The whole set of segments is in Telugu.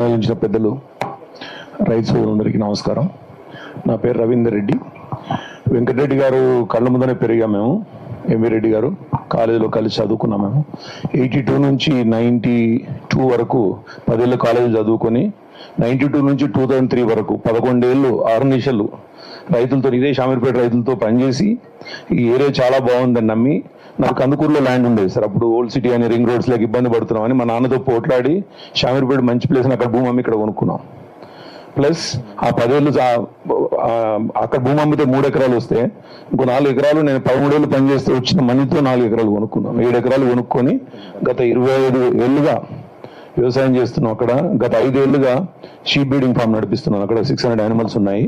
ఆలోచించిన పెద్దలు రైతు సోదరులందరికీ నమస్కారం. నా పేరు రవీందర్ రెడ్డి. వెంకటరెడ్డి గారు కళ్ళ ముందనే పెరిగాం మేము. ఎంవి రెడ్డి గారు కాలేజీలో కలిసి చదువుకున్నాం మేము. 82 నుంచి 92 వరకు 10 ఏళ్ళు కాలేజీ చదువుకొని 92 నుంచి 2003 వరకు 11 ఏళ్ళు ఆర్నిషలు రైతులతో, ఇదే షామీర్పేట రైతులతో పనిచేసి ఈ ఏరియా చాలా బాగుందని నమ్మి, నాకు కందుకూరులో ల్యాండ్ ఉండేది సార్. అప్పుడు ఓల్డ్ సిటీ అని రింగ్ రోడ్స్ లేక ఇబ్బంది పడుతున్నామని మా నాన్నతో పోట్లాడి షామీర్పేట మంచి ప్లేస్ అని అక్కడ భూమి అమ్మి ఇక్కడ కొనుక్కున్నాం. ప్లస్ ఆ 10 ఏళ్ళు అక్కడ భూమి అమ్మితే 3 ఎకరాలు వస్తే ఇంకో 4 ఎకరాలు నేను 13 ఏళ్ళు పనిచేస్తే వచ్చిన మనీతో 4 ఎకరాలు కొనుక్కున్నాం. 7 ఎకరాలు కొనుక్కొని గత 25 ఏళ్ళుగా వ్యవసాయం చేస్తున్నాం. అక్కడ గత 5 ఏళ్ళుగా షీప్ బ్రీడింగ్ ఫామ్ నడిపిస్తున్నాను. అక్కడ 600 యానిమల్స్ ఉన్నాయి.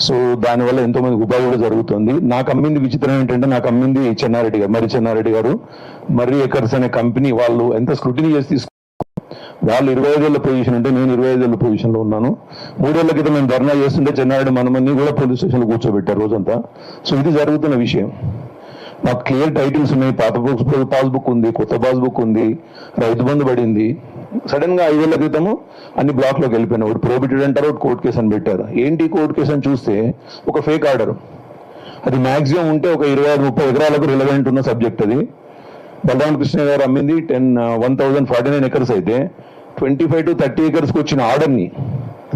సో దానివల్ల ఎంతో మంది ఉపాధి కూడా జరుగుతుంది. నాకు అమ్మింది విచిత్రం ఏంటంటే, నాకు అమ్మింది చెన్నారెడ్డి గారు, మరి చెన్నారెడ్డి గారు, మర్రి ఎకర్స్ అనే కంపెనీ. వాళ్ళు ఎంత స్క్రూటినీ చేసి తీసుకు, వాళ్ళు 25 ఏళ్ళ పొజిషన్ ఉంటే నేను 25 ఏళ్ళ పొజిషన్ లో ఉన్నాను. 3 ఏళ్ల క్రితం మేము ధర్నా చేస్తుంటే చెన్నారెడ్డి మనమని కూడా పోలీస్ స్టేషన్ లో కూర్చోబెట్టారు రోజంతా. సో ఇది జరుగుతున్న విషయం. మాకు క్లియర్ టైటిల్స్ ఉన్నాయి. పాత పాస్బుక్ ఉంది, కొత్త పాస్బుక్ ఉంది, రైతు బంధు పడింది. సడన్ గా 5 ఏళ్ల క్రితము అన్ని బ్లాక్ లోకి వెళ్ళిపోయినా. ఒకటి ప్రోబిటెడ్ అంటారు, ఒకటి కోర్టు కేసు అని పెట్టారు. ఏంటి కోర్టు కేసు అని చూస్తే ఒక ఫేక్ ఆర్డర్. అది మాక్సిమం ఉంటే ఒక 25-30 ఎకరాలకు రిలవెంట్ ఉన్న సబ్జెక్ట్. అది బలరామకృష్ణ గారు అమ్మింది 1049 ఎకర్స్ అయితే 25 to 30 ఎకర్స్కి వచ్చిన ఆర్డర్ని,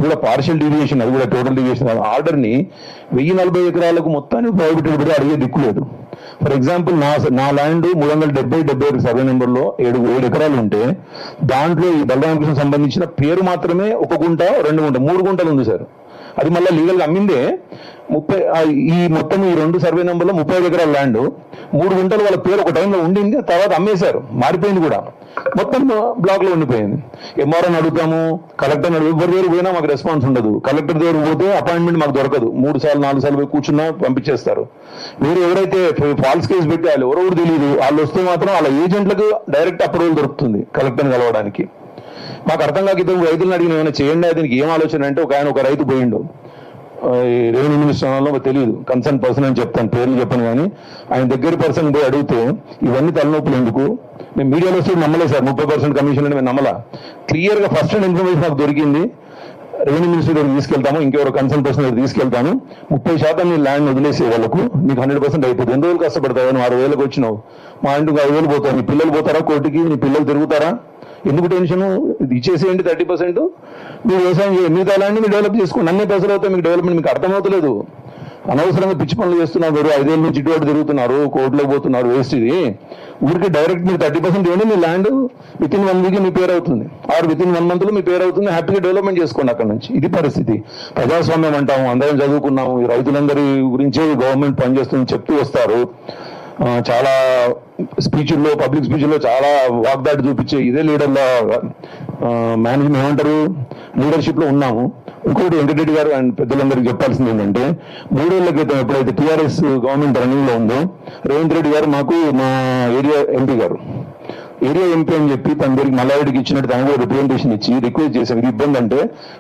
కూడా పార్షియల్ డీవియేషన్, అది కూడా టోటల్ డీవియేషన్ ఆర్డర్ని 1040 ఎకరాలకు మొత్తాన్ని ప్రైవేట్ కూడా అడిగే దిక్కు లేదు. ఫర్ ఎగ్జాంపుల్ నా ల్యాండ్ 370 సర్వే నెంబర్లో 7 ఎకరాలు ఉంటే దాంట్లో ఈ బలరామకృష్ణ సంబంధించిన పేరు మాత్రమే 1 గుంట, 2 గుంట, 3 గుంటలు ఉంది సార్. అది మళ్ళీ లీగల్గా అమ్మిందే 30. ఈ మొత్తం ఈ 2 సర్వే నెంబర్లో 35 ఎకరాల ల్యాండ్, 3 గుంటలు వాళ్ళ పేరు ఒక టైంలో ఉండింది. తర్వాత అమ్మేశారు, మారిపోయింది కూడా, మొత్తం బ్లాక్ లో ఉండిపోయింది. ఎంఆర్ఓని అడుగుతాము, కలెక్టర్ని అడుగు, ఎవరి దగ్గర పోయినా మాకు రెస్పాన్స్ ఉండదు. కలెక్టర్ దగ్గర పోతే అపాయింట్మెంట్ మాకు దొరకదు. 3 సార్లు 4 సార్లు పోయి కూర్చున్నా పంపించేస్తారు. వేరే ఎవరైతే ఫాల్స్ కేసు పెట్టి వాళ్ళు ఎవరెవరు తెలియదు, వాళ్ళు వస్తే మాత్రం వాళ్ళ ఏజెంట్లకు డైరెక్ట్ అప్రూవల్ దొరుకుతుంది కలెక్టర్ని కలవడానికి. మాకు అర్థం కాక ఇద్దరు రైతులను అడిగిన ఏమైనా చేయండి. దీనికి ఏం ఆలోచన అంటే, ఒక రైతు పోయిండు రెవెన్యూ మినిస్టర్లో, తెలియదు, కన్సర్న్ పర్సన్ అని చెప్తాను, పేర్లు చెప్పను, కానీ ఆయన దగ్గర పర్సన్ పోయి అడిగితే ఇవన్నీ తలనొప్పులు ఎందుకు, మేము మీడియాలో వస్తే నమ్మలేదు సార్. 30% కమిషన్ అని మేము నమ్మలా. క్లియర్ గా ఫస్ట్ అండ్ ఇన్ఫర్మేషన్ నాకు దొరికింది. రెవెన్యూ మినిస్టర్ దగ్గర తీసుకెళ్తాము, ఇంకెవరో కన్సర్న్ పర్సన్ దగ్గర తీసుకెళ్తాను, 30% నీ ల్యాండ్ వదిలేసే వాళ్ళకు నీకు 100% అయిపోతుంది. 2 రోజులు కష్టపడతావు, నువ్వు 6,000కి వచ్చినావు, మా ఇంటికి 5,000 పోతావు. నీ పిల్లలు పోతారా కోర్టుకి, నీ పిల్లలు తిరుగుతారా, ఎందుకు టెన్షన్, ఇది ఇచ్చేసేయండి 30%, మీరు వ్యవసాయం చేయండి, మిగతా ల్యాండ్ మీరు డెవలప్ చేసుకోండి, అన్ని పైసలు అవుతాయి మీకు డెవలప్మెంట్. మీకు అర్థమవుతలేదు, అనవసరంగా పిచ్చి పనులు చేస్తున్నారు. మీరు 5 ఏళ్ళ నుంచి ఇటువంటి తిరుగుతున్నారు, కోర్టులోకి పోతున్నారు, వేస్ట్. ఇది ఊరికి డైరెక్ట్ మీరు 30% ఇవ్వండి, మీ ల్యాండ్ వితిన్ 1 వీక్ మీ పేరు అవుతుంది, ఆర్ వితిన్ 1 మంత్ లో మీ పేరు అవుతుంది. హ్యాపీగా డెవలప్మెంట్ చేసుకోండి అక్కడ నుంచి. ఇది పరిస్థితి. ప్రజాస్వామ్యం అంటాము, అందరం చదువుకున్నాము, ఈ రైతులందరి గురించే గవర్నమెంట్ పనిచేస్తుందని చెప్తూ వస్తారు. చాలా స్పీచ్ల్లో, పబ్లిక్ స్పీచ్ల్లో చాలా వాగ్దాటి చూపించే ఇదే లీడర్ల మేనేజ్మెంట్ ఏమంటారు, లీడర్షిప్ లో ఉన్నాము. ఇంకోటి వెంకటరెడ్డి గారు అండ్ పెద్దలందరికీ చెప్పాల్సింది ఏంటంటే, 3 ఏళ్ల క్రితం ఎప్పుడైతే టీఆర్ఎస్ గవర్నమెంట్ రన్నింగ్ లో ఉందో, రేవంత్ రెడ్డి గారు మాకు మా ఏరియా ఎంపీ అని చెప్పి తన దగ్గరికి మల్లారెడ్డికి ఇచ్చినట్టు తన కూడా రిప్రజెంటేషన్ ఇచ్చి రిక్వెస్ట్ చేశాం. ఇది ఇబ్బంది అంటే,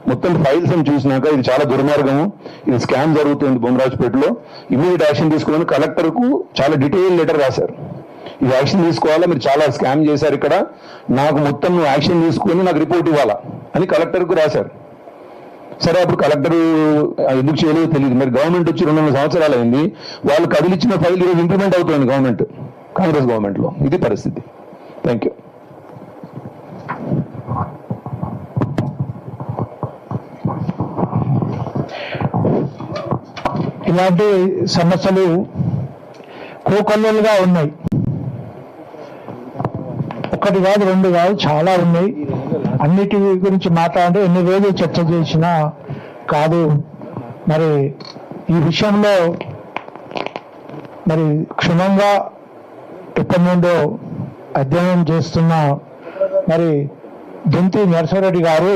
మొత్తం ఫైల్స్ అని చూసినాక ఇది చాలా దుర్మార్గము, ఇది స్కామ్ జరుగుతుంది బొమ్మరాజుపేటలో, ఇమీడియట్ యాక్షన్ తీసుకోవాలని కలెక్టర్ కు చాలా డీటెయిల్ లెటర్ రాశారు. ఇది యాక్షన్ తీసుకోవాలా, మీరు చాలా స్కామ్ చేశారు ఇక్కడ, నాకు మొత్తం యాక్షన్ తీసుకొని నాకు రిపోర్ట్ ఇవ్వాలా అని కలెక్టర్ కు రాశారు. సరే, అప్పుడు కలెక్టర్ ఎందుకు చేయలేదో తెలియదు. మరి గవర్నమెంట్ వచ్చి 2 సంవత్సరాలు అయింది, వాళ్ళు కదిలిచ్చిన ఫైల్ ఈరోజు ఇంప్లిమెంట్ అవుతుంది గవర్నమెంట్, కాంగ్రెస్ గవర్నమెంట్ లో. ఇది పరిస్థితి. Thank you. ఇలాంటి సమస్యలు కోకొల్లలుగా ఉన్నాయి. 1 కాదు 2 కాదు, చాలా ఉన్నాయి. అన్నిటి గురించి మాట్లాడే ఎన్ని రోజులు చర్చ చేసినా కాదు. మరి ఈ విషయంలో మరి క్షుణ్ణంగా ఎప్పటి నుండో అధ్యయనం చేస్తున్న మరి దొంతి నరసింహారెడ్డి గారు